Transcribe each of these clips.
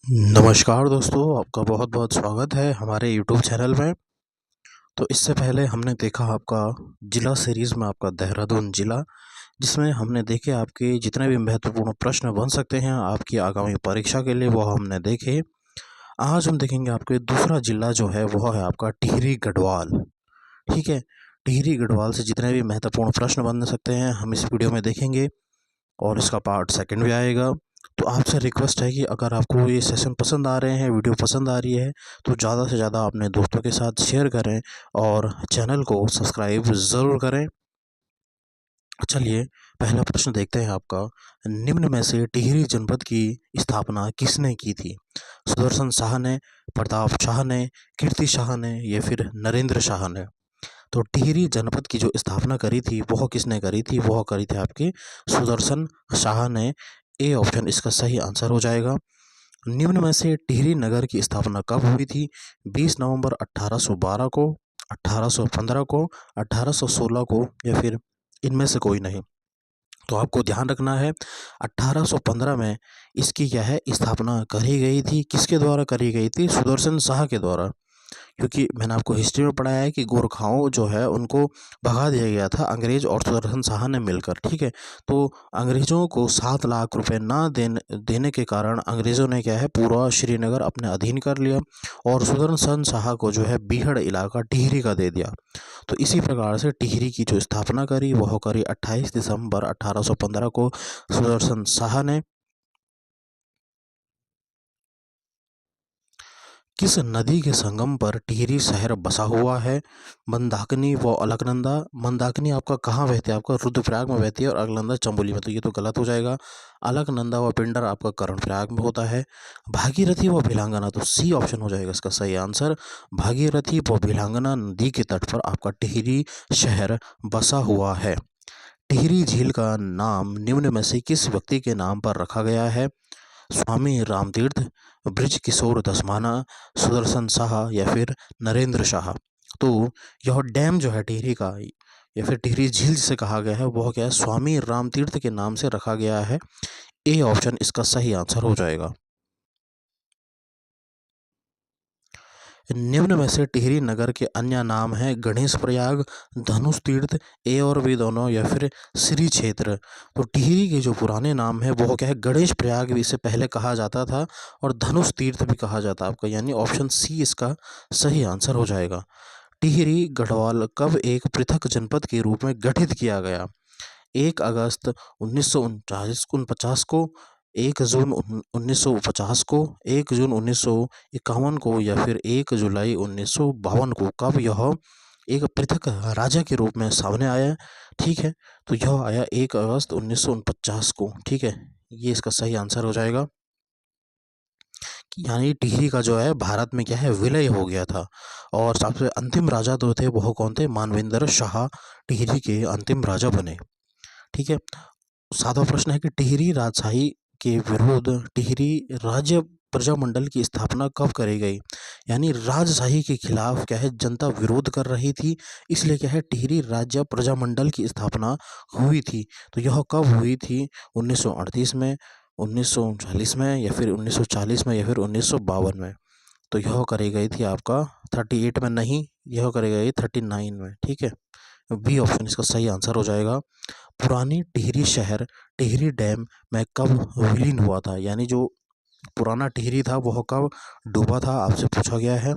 नमस्कार दोस्तों, आपका बहुत-बहुत स्वागत है हमारे यूट्यूब चैनल में। तो इससे पहले हमने देखा आपका ज़िला सीरीज़ में आपका देहरादून ज़िला, जिसमें हमने देखे आपके जितने भी महत्वपूर्ण प्रश्न बन सकते हैं आपकी आगामी परीक्षा के लिए, वो हमने देखे। आज हम देखेंगे आपके दूसरा ज़िला जो है वो है आपका टिहरी गढ़वाल। ठीक है? टिहरी गढ़वाल से जितने भी महत्वपूर्ण प्रश्न बन सकते हैं हम इस वीडियो में देखेंगे और इसका पार्ट सेकंड भी आएगा। तो आपसे रिक्वेस्ट है कि अगर आपको ये सेशन पसंद आ रहे हैं, वीडियो पसंद आ रही है, तो ज़्यादा से ज़्यादा अपने दोस्तों के साथ शेयर करें और चैनल को सब्सक्राइब ज़रूर करें। चलिए, पहला प्रश्न देखते हैं आपका। निम्न में से टिहरी जनपद की स्थापना किसने की थी? सुदर्शन शाह ने, प्रताप शाह ने, कीर्ति शाह ने या फिर नरेंद्र शाह ने? तो टिहरी जनपद की जो स्थापना करी थी वह किसने करी थी? वह करी थी आपकी सुदर्शन शाह ने। ए ऑप्शन इसका सही आंसर हो जाएगा। निम्न में से टिहरी नगर की स्थापना कब हुई थी? 20 नवंबर 1812 को, 1815 को, 1816 को या फिर इनमें से कोई नहीं। तो आपको ध्यान रखना है 1815 में इसकी क्या है स्थापना करी गई थी। किसके द्वारा करी गई थी? सुदर्शन शाह के द्वारा। क्योंकि मैंने आपको हिस्ट्री में पढ़ाया है कि गोरखाओं जो है उनको भगा दिया गया था अंग्रेज और सुदर्शन शाह ने मिलकर। ठीक है? तो अंग्रेज़ों को 7 लाख रुपए ना देने के कारण अंग्रेज़ों ने क्या है पूरा श्रीनगर अपने अधीन कर लिया और सुदर्शन शाह को जो है बीहड़ इलाका टिहरी का दे दिया। तो इसी प्रकार से टिहरी की जो स्थापना करी वह करी 28 दिसंबर 1815 को सुदर्शन शाह ने। किस नदी के संगम पर टिहरी शहर बसा हुआ है? मंदाकिनी व अलकनंदा। मंदाकिनी आपका कहाँ बहती है? आपका रुद्रप्रयाग में बहती है और अलकनंदा चंबोली में, तो ये तो गलत हो जाएगा। अलकनंदा व पिंडर आपका कर्णप्रयाग में होता है। भागीरथी व भिलांगना, तो सी ऑप्शन हो जाएगा इसका सही आंसर। भागीरथी व भिलांगना नदी के तट पर आपका टिहरी शहर बसा हुआ है। टिहरी झील का नाम निम्न में से किस व्यक्ति के नाम पर रखा गया है? स्वामी रामतीर्थ, बृज किशोर दसमाना, सुदर्शन शाह या फिर नरेंद्र शाह? तो यह डैम जो है टिहरी का या फिर टिहरी झील जिसे कहा गया है वह क्या है? स्वामी रामतीर्थ के नाम से रखा गया है। ए ऑप्शन इसका सही आंसर हो जाएगा। निम्न में से टिहरी नगर के अन्य नाम हैं गणेश प्रयाग, धनुष तीर्थ, ए और बी दोनों या फिर श्री क्षेत्र। तो टिहरी के जो पुराने नाम है वो क्या है? गणेश प्रयाग भी इसे पहले कहा जाता था और धनुष तीर्थ भी कहा जाता आपका, यानी ऑप्शन सी इसका सही आंसर हो जाएगा। टिहरी गढ़वाल कब एक पृथक जनपद के रूप में गठित किया गया? 1 अगस्त 1949 को, 1 जून 1950 को, 1 जून 1951 को या फिर 1 जुलाई 1952 को? कब यह एक पृथक राज्य के रूप में सामने आया? ठीक है, तो यह आया 1 अगस्त 1949 को। ठीक है, ये इसका सही आंसर हो जाएगा। यानी टिहरी का जो है भारत में क्या है विलय हो गया था और सबसे अंतिम राजा जो थे वह कौन थे? मानवेंद्र शाह टिहरी के अंतिम राजा बने। ठीक है, सातवां प्रश्न है कि टिहरी राजशाही के विरुद्ध टिहरी राज्य प्रजामंडल की स्थापना कब करी गई? यानी राजशाही के खिलाफ क्या है जनता विरोध कर रही थी, इसलिए क्या है टिहरी राज्य प्रजामंडल की स्थापना हुई थी। तो यह कब हुई थी? 1938 में, 1939 में या फिर 1940 में या फिर 1952 में? तो यह करी गई थी आपका 38 में नहीं, यह करी गई 39 में। ठीक है, बी ऑप्शन इसका सही आंसर हो जाएगा। पुरानी टिहरी शहर टिहरी डैम में कब विलीन हुआ था? यानी जो पुराना टिहरी था वह कब डूबा था आपसे पूछा गया है।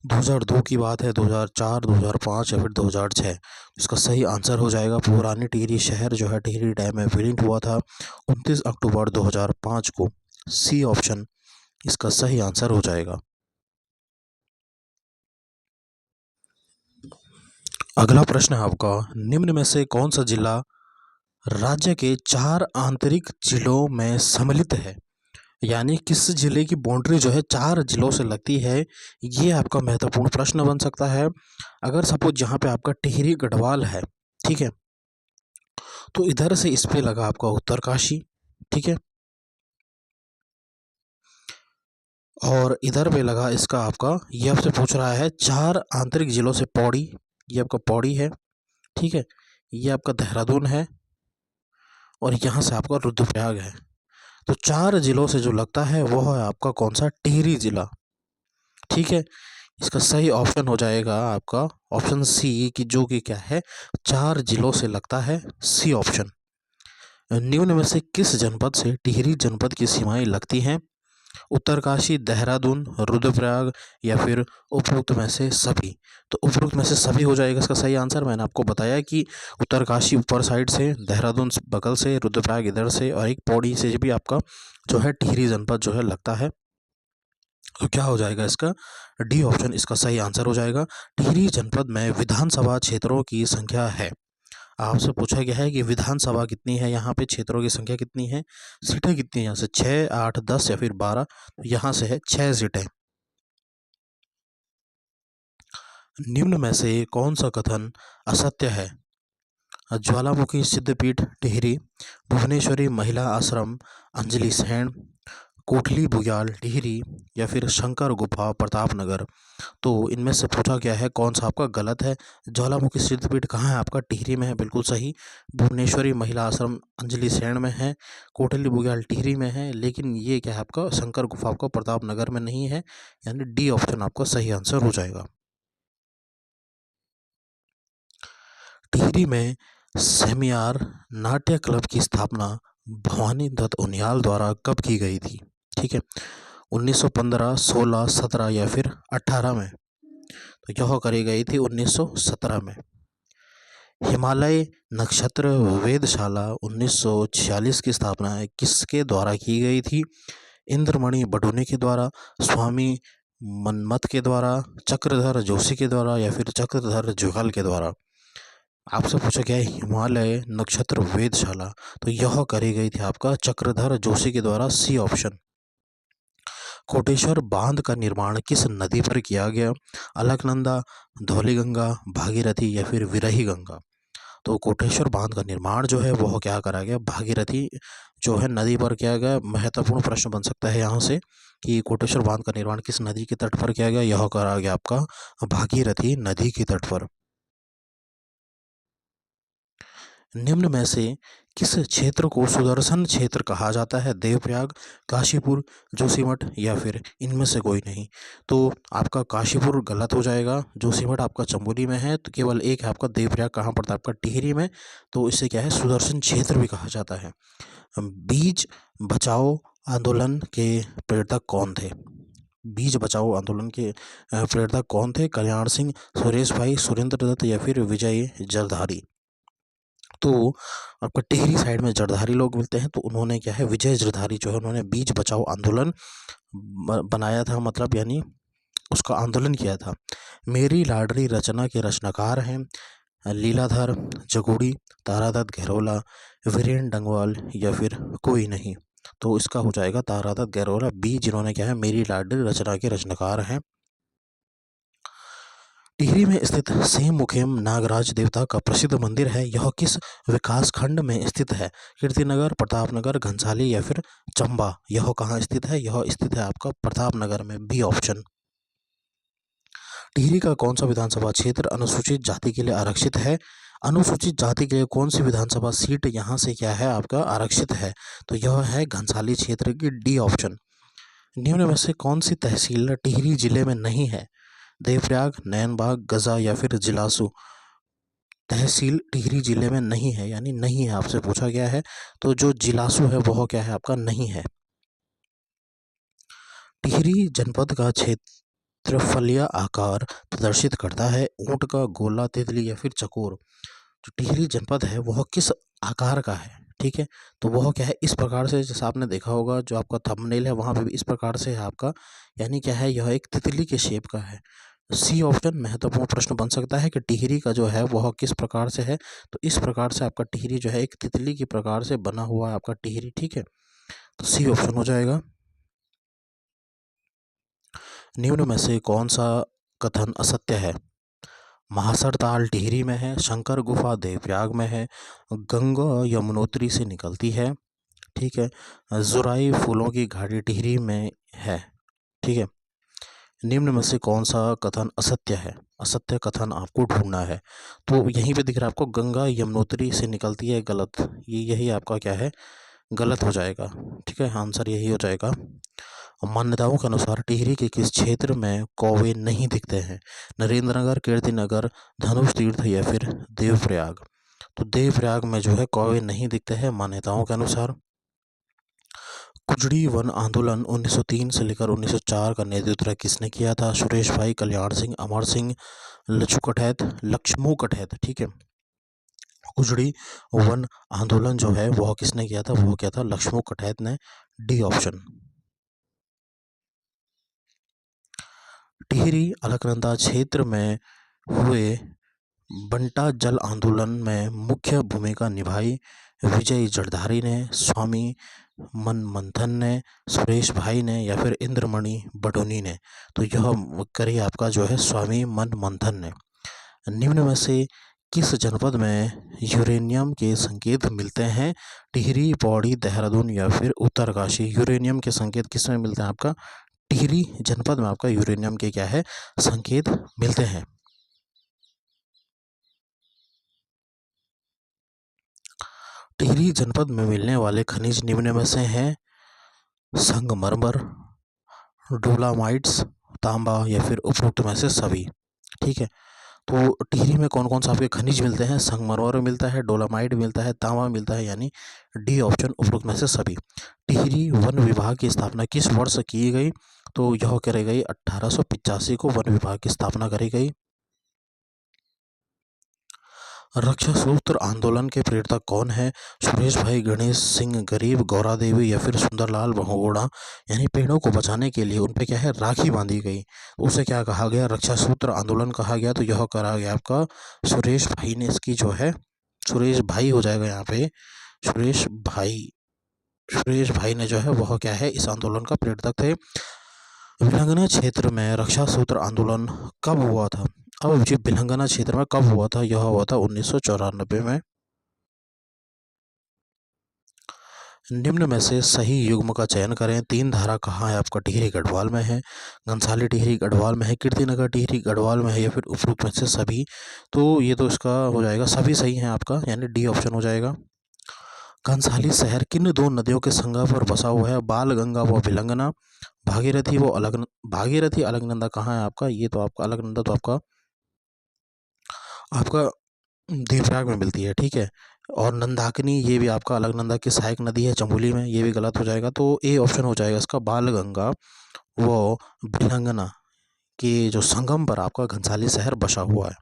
2002 की बात है, 2004, 2005 या फिर 2006? इसका सही आंसर हो जाएगा पुरानी टिहरी शहर जो है टिहरी डैम में विलीन हुआ था 29 अक्टूबर 2005 को। सी ऑप्शन इसका सही आंसर हो जाएगा। अगला प्रश्न है आपका। निम्न में से कौन सा जिला राज्य के 4 आंतरिक जिलों में सम्मिलित है? यानी किस जिले की बाउंड्री जो है 4 जिलों से लगती है? ये आपका महत्वपूर्ण प्रश्न बन सकता है। अगर सपोज यहाँ पे आपका टिहरी गढ़वाल है, ठीक है, तो इधर से इस पे लगा आपका उत्तरकाशी। ठीक है, और इधर पे लगा इसका आपका, ये आपसे पूछ रहा है 4 आंतरिक जिलों से पौड़ी, ये आपका पौड़ी है। ठीक है, ये आपका देहरादून है और यहाँ से आपका रुद्रप्रयाग है। तो 4 जिलों से जो लगता है वो है आपका कौन सा, टिहरी जिला। ठीक है, इसका सही ऑप्शन हो जाएगा आपका ऑप्शन सी, कि जो कि क्या है, 4 जिलों से लगता है, सी ऑप्शन। निम्न में से किस जनपद से टिहरी जनपद की सीमाएं लगती हैं? उत्तरकाशी, देहरादून, रुद्रप्रयाग या फिर उपरोक्त में से सभी। तो उपरोक्त में से सभी हो जाएगा इसका सही आंसर। मैंने आपको बताया कि उत्तरकाशी ऊपर साइड से, देहरादून बगल से, रुद्रप्रयाग इधर से, और एक पौड़ी से भी आपका जो है टिहरी जनपद जो है लगता है। तो क्या हो जाएगा इसका, डी ऑप्शन इसका सही आंसर हो जाएगा। टिहरी जनपद में विधानसभा क्षेत्रों की संख्या है। आपसे पूछा गया है कि विधानसभा कितनी है, यहाँ पे क्षेत्रों की संख्या कितनी है, सीटें कितनी है, यहाँ से 6, 8, 10 या फिर 12। यहाँ से है 6 सीटें। निम्न में से कौन सा कथन असत्य है? ज्वालामुखी सिद्धपीठ टिहरी, भुवनेश्वरी महिला आश्रम अंजलि सैन, कोटली बुग्याल टिहरी या फिर शंकर गुफा प्रतापनगर। तो इनमें से पूछा गया है कौन सा आपका गलत है। ज्वालामुखी सिद्धपीठ कहाँ है आपका, टिहरी में है, बिल्कुल सही। भुवनेश्वरी महिला आश्रम अंजलि सैन में है, कोटली बुग्याल टिहरी में है, लेकिन ये क्या है आपका, शंकर गुफा आपका प्रतापनगर में नहीं है, यानी डी ऑप्शन आपका सही आंसर हो जाएगा। टिहरी में सेमियार नाट्य क्लब की स्थापना भवानी दत्त उनियाल द्वारा कब की गई थी? ठीक है, 1915, 16, 17 या फिर 18 में। तो यह करी गई थी 1917 में। हिमालय नक्षत्र वेधशाला 1946 की स्थापना किसके द्वारा की गई थी? इंद्रमणि बडोनी के द्वारा, स्वामी मनमथ के द्वारा, चक्रधर जोशी के द्वारा या फिर चक्रधर जुगल के द्वारा। आपसे पूछा गया है हिमालय नक्षत्र वेधशाला, तो यह करी गई थी आपका चक्रधर जोशी के द्वारा, सी ऑप्शन। कोटेश्वर बांध का निर्माण किस नदी पर किया गया? अलकनंदा, धौलीगंगा, भागीरथी या फिर विरही गंगा। तो कोटेश्वर बांध का निर्माण जो है वह क्या करा गया, भागीरथी जो है नदी पर किया गया। महत्वपूर्ण प्रश्न बन सकता है यहाँ से कि कोटेश्वर बांध का निर्माण किस नदी के तट पर किया गया, यह करा गया आपका भागीरथी नदी के तट पर। निम्न में से किस क्षेत्र को सुदर्शन क्षेत्र कहा जाता है? देवप्रयाग, काशीपुर, जोशीमठ या फिर इनमें से कोई नहीं। तो आपका काशीपुर गलत हो जाएगा, जोशीमठ आपका चमोली में है, तो केवल एक है आपका देवप्रयाग, कहाँ पड़ता है आपका, टिहरी में। तो इससे क्या है, सुदर्शन क्षेत्र भी कहा जाता है। बीज बचाओ आंदोलन के प्रेरक कौन थे? बीज बचाओ आंदोलन के प्रेरक कौन थे? कल्याण सिंह, सुरेश भाई, सुरेंद्र दत्त या फिर विजय जरधारी। तो आपका टिहरी साइड में जरधारी लोग मिलते हैं, तो उन्होंने क्या है, विजय जरधारी जो है उन्होंने बीज बचाओ आंदोलन बनाया था, मतलब यानी उसका आंदोलन किया था। मेरी लाडली रचना के रचनाकार हैं लीलाधर जगोड़ी, तारादत्त गहरोला, वीरेन डंगवाल या फिर कोई नहीं। तो इसका हो जाएगा तारादत्त गहरोला, बी, जिन्होंने क्या है मेरी लाडली रचना के रचनाकार हैं। टिहरी में स्थित सिंह मुखेम नागराज देवता का प्रसिद्ध मंदिर है, यह किस विकास खंड में स्थित है? कीर्तिनगर, प्रतापनगर, घनसाली या फिर चंबा। यह कहाँ स्थित है? यह स्थित है आपका प्रतापनगर में, बी ऑप्शन। टिहरी का कौन सा विधानसभा क्षेत्र अनुसूचित जाति के लिए आरक्षित है? अनुसूचित जाति के लिए कौन सी विधानसभा सीट यहाँ से क्या है आपका आरक्षित है? तो यह है घनसाली क्षेत्र की, डी ऑप्शन। निम्न में से कौन सी तहसील टिहरी जिले में नहीं है? देवप्रयाग, नैनबाग, गजा या फिर जिलासू। तहसील टिहरी जिले में नहीं है, यानी नहीं है, आपसे पूछा गया है। तो जो जिलासू है वह क्या है आपका, नहीं है। टिहरी जनपद का क्षेत्रफलीय आकार प्रदर्शित करता है ऊंट का, गोला, तितली या फिर चकोर। जो टिहरी जनपद है वह किस आकार का है? ठीक है, तो वह क्या है, इस प्रकार से, जैसा आपने देखा होगा जो आपका थंबनेल है वहाँ पे भी इस प्रकार से है आपका, यानी क्या है, यह एक तितली के शेप का है, सी ऑप्शन। महत्वपूर्ण प्रश्न बन सकता है कि टिहरी का जो है वह किस प्रकार से है, तो इस प्रकार से आपका टिहरी जो है एक तितली के प्रकार से बना हुआ है आपका टिहरी। ठीक है, तो सी ऑप्शन हो जाएगा। निम्न में से कौन सा कथन असत्य है? महासर ताल टिहरी में है, शंकर गुफा देवप्रयाग में है, गंगा यमुनोत्री से निकलती है, ठीक है, जुराई फूलों की घाटी टिहरी में है। ठीक है, निम्न में से कौन सा कथन असत्य है? असत्य कथन आपको ढूंढना है। तो यहीं पे दिख रहा है आपको, गंगा यमुनोत्री से निकलती है, गलत। ये यही आपका क्या है, गलत हो जाएगा। ठीक है, आंसर यही हो जाएगा। मान्यताओं के अनुसार टिहरी के किस क्षेत्र में कौवे नहीं दिखते हैं? नरेंद्रनगर, कीर्तिनगर, धनुष तीर्थ या फिर देवप्रयाग? तो देवप्रयाग में जो है कौवे नहीं दिखते हैं मान्यताओं के अनुसार। कुजड़ी वन आंदोलन 1903 से लेकर 1904 का नेतृत्व किसने किया था? सुरेश भाई, कल्याण सिंह, अमर सिंह, लक्ष्मू कठैत। ठीक है, कुजड़ी वन आंदोलन जो है वह किसने किया था? वो किया था लक्ष्मू कठैत ने। D option. टिहरी अलकनंदा क्षेत्र में हुए बंटा जल आंदोलन में मुख्य भूमिका निभाई विजय जड़धारी ने, स्वामी मनमंथन ने, सुरेश भाई ने या फिर इंद्रमणि बडोनी ने? तो यह करिए आपका जो है स्वामी मनमंथन ने। निम्न में से किस जनपद में यूरेनियम के संकेत मिलते हैं? टिहरी, पौड़ी, देहरादून या फिर उत्तरकाशी? यूरेनियम के संकेत किस में मिलते हैं? आपका टिहरी जनपद में आपका यूरेनियम के क्या है संकेत मिलते हैं। टिहरी जनपद में मिलने वाले खनिज निम्न में से हैं? संगमरमर, डोलामाइट्स, तांबा या फिर उपरोक्त में से सभी? ठीक है, तो टिहरी में कौन कौन सा आपके खनिज मिलते हैं? संगमरमर मिलता है, डोलामाइट मिलता है, तांबा मिलता है, यानी डी ऑप्शन उपरोक्त में से सभी। टिहरी वन विभाग की स्थापना किस वर्ष की गई? तो यह करी गई 1885 को वन विभाग की स्थापना करी गई। रक्षा सूत्र आंदोलन के प्रेरक कौन है? सुरेश भाई, गणेश सिंह गरीब, गौरा देवी या फिर सुंदरलाल बहुगुणा? यानी पेड़ों को बचाने के लिए उन पे क्या है राखी बांधी गई, उसे क्या कहा गया? रक्षा सूत्र आंदोलन कहा गया। तो यह करा गया आपका सुरेश भाई ने। इसकी जो है सुरेश भाई हो जाएगा यहाँ पे, सुरेश भाई ने जो है वह क्या है इस आंदोलन का प्रेरक थे। भिलंगना क्षेत्र में रक्षा सूत्र आंदोलन कब हुआ था? अब जी भिलंगना क्षेत्र में कब हुआ था? यह हुआ था 1994 में। निम्न में से सही युग्म का चयन करें। तीन धारा कहाँ है? आपका टिहरी गढ़वाल में है, घनसाली टिहरी गढ़वाल में है, कीर्तिनगर टिहरी गढ़वाल में है या फिर उपरोक्त में से सभी? तो ये तो इसका हो जाएगा सभी सही है आपका, यानी डी ऑप्शन हो जाएगा। घनसाली शहर किन दो नदियों के संगम पर बसा हुआ है? बाल गंगा व भिलंगना, भागीरथी अलकनंदा कहाँ है आपका? ये तो आपका अलकनंदा तो आपका देवप्रयाग में मिलती है। ठीक है, और नंदाकिनी ये भी आपका अलकनंदा की सहायक नदी है चमोली में, ये भी गलत हो जाएगा। तो ए ऑप्शन हो जाएगा इसका बाल गंगा वो भिलंगना के जो संगम पर आपका घनसाली शहर बसा हुआ है।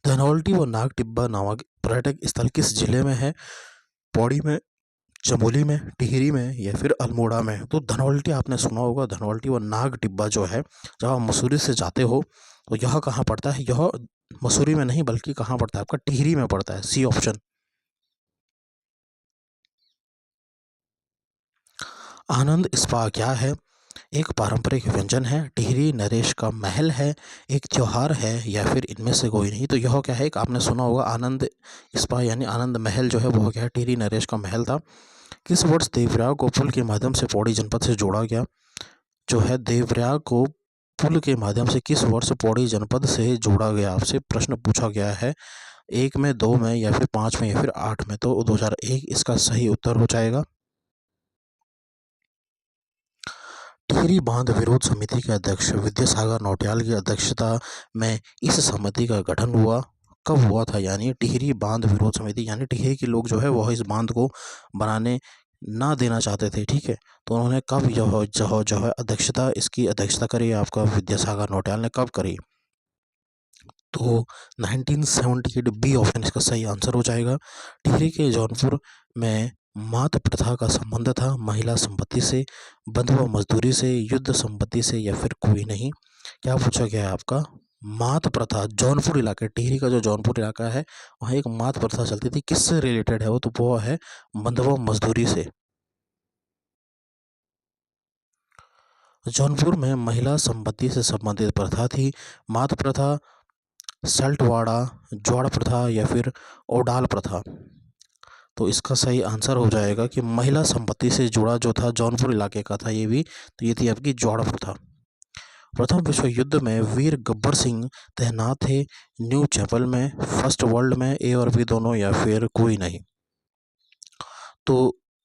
धनौल्टी व नाग टिब्बा नामक पर्यटक स्थल किस जिले में है? पौड़ी में, चमोली में, टिहरी में या फिर अल्मोड़ा में? तो धनौल्टी आपने सुना होगा, धनौल्टी व नाग टिब्बा जो है जब आप मसूरी से जाते हो तो यह कहाँ पड़ता है? यह मसूरी में नहीं बल्कि कहाँ पड़ता है? आपका टिहरी में पड़ता है। C option. आनंद स्पा क्या है? एक पारंपरिक व्यंजन है, टिहरी नरेश का महल है, एक त्योहार है या फिर इनमें से कोई नहीं? तो यह क्या है? एक आपने सुना होगा आनंद स्पा यानी आनंद महल जो है वह क्या है टिहरी नरेश का महल था। किस वर्ष देवप्रयाग को पुल के माध्यम से पौड़ी जनपद से जोड़ा गया? जो है देवप्रयाग को पुल के माध्यम से किस वर्ष पौड़ी जनपद से जोड़ा गया? आपसे प्रश्न पूछा गया है, 1 में, 2 में या फिर 5 में या फिर 8 में? तो 2001 इसका सही उत्तर हो जाएगा। टिहरी बांध विरोध समिति के अध्यक्ष विद्यासागर नौटियाल की अध्यक्षता में इस समिति का गठन हुआ, कब हुआ था? यानी टिहरी बांध विरोध समिति, यानी टिहरी के लोग जो है वह इस बांध को बनाने ना देना चाहते थे। ठीक है, तो उन्होंने कब जो है इसकी अध्यक्षता करी? आपका विद्यासागर नौटियाल ने कब करी? तो 1978 बी ऑप्शन इसका सही आंसर हो जाएगा। टिहरी के जौनपुर में मात प्रथा का संबंध था महिला संपत्ति से, बंधुआ मजदूरी से, युद्ध संपत्ति से या फिर कोई नहीं? क्या पूछा गया है आपका? मात प्रथा जौनपुर इलाके, टिहरी का जो जौनपुर इलाका है वहाँ एक मात प्रथा चलती थी, किससे रिलेटेड है वो? तो वो है बंधुआ मजदूरी से। जौनपुर में महिला संपत्ति से संबंधित प्रथा थी मात प्रथा, सल्टवाड़ा, ज्वाड़ प्रथा या फिर ओडाल प्रथा? तो इसका सही आंसर हो जाएगा कि महिला संपत्ति से जुड़ा जो था जौनपुर इलाके का था ये भी, तो ये थी आपकी ज्वाड़ प्रथा। प्रथम विश्व युद्ध में वीर गब्बर सिंह तैनात थे न्यू चैपल में, फर्स्ट वर्ल्ड में? ए और बी दोनों या फिर कोई नहीं? तो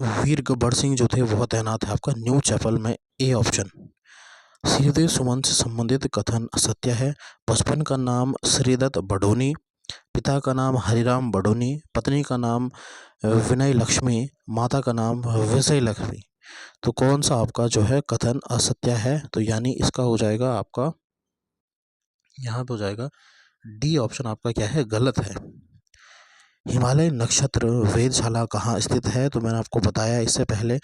वीर गब्बर सिंह जो थे वह तैनात है आपका न्यू चैपल में, ए ऑप्शन। श्रीदेव सुमन से संबंधित कथन असत्य है। बचपन का नाम श्रीदत्त बडोनी, पिता का नाम हरिराम बडोनी, पत्नी का नाम विनय लक्ष्मी, माता का नाम विजय लक्ष्मी। तो कौन सा आपका जो है कथन असत्य है? तो यानी इसका हो जाएगा आपका यहाँ पे हो जाएगा डी ऑप्शन आपका क्या है, गलत है। हिमालय नक्षत्र वेधशाला कहाँ स्थित है? तो मैंने आपको बताया इससे पहले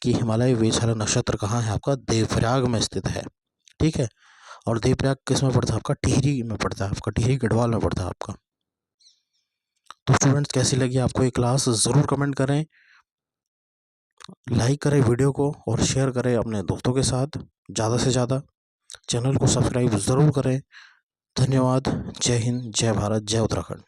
कि हिमालय वेधशाला नक्षत्र कहाँ है, आपका देवप्रयाग में स्थित है। ठीक है, और देवप्रयाग किस में पड़ता है? आपका टिहरी में पड़ता है, आपका टिहरी गढ़वाल में पड़ता है आपका। तो स्टूडेंट्स कैसी लगी आपको ये क्लास, ज़रूर कमेंट करें, लाइक करें वीडियो को और शेयर करें अपने दोस्तों के साथ ज़्यादा से ज़्यादा। चैनल को सब्सक्राइब ज़रूर करें। धन्यवाद। जय हिंद, जय भारत, जय उत्तराखंड।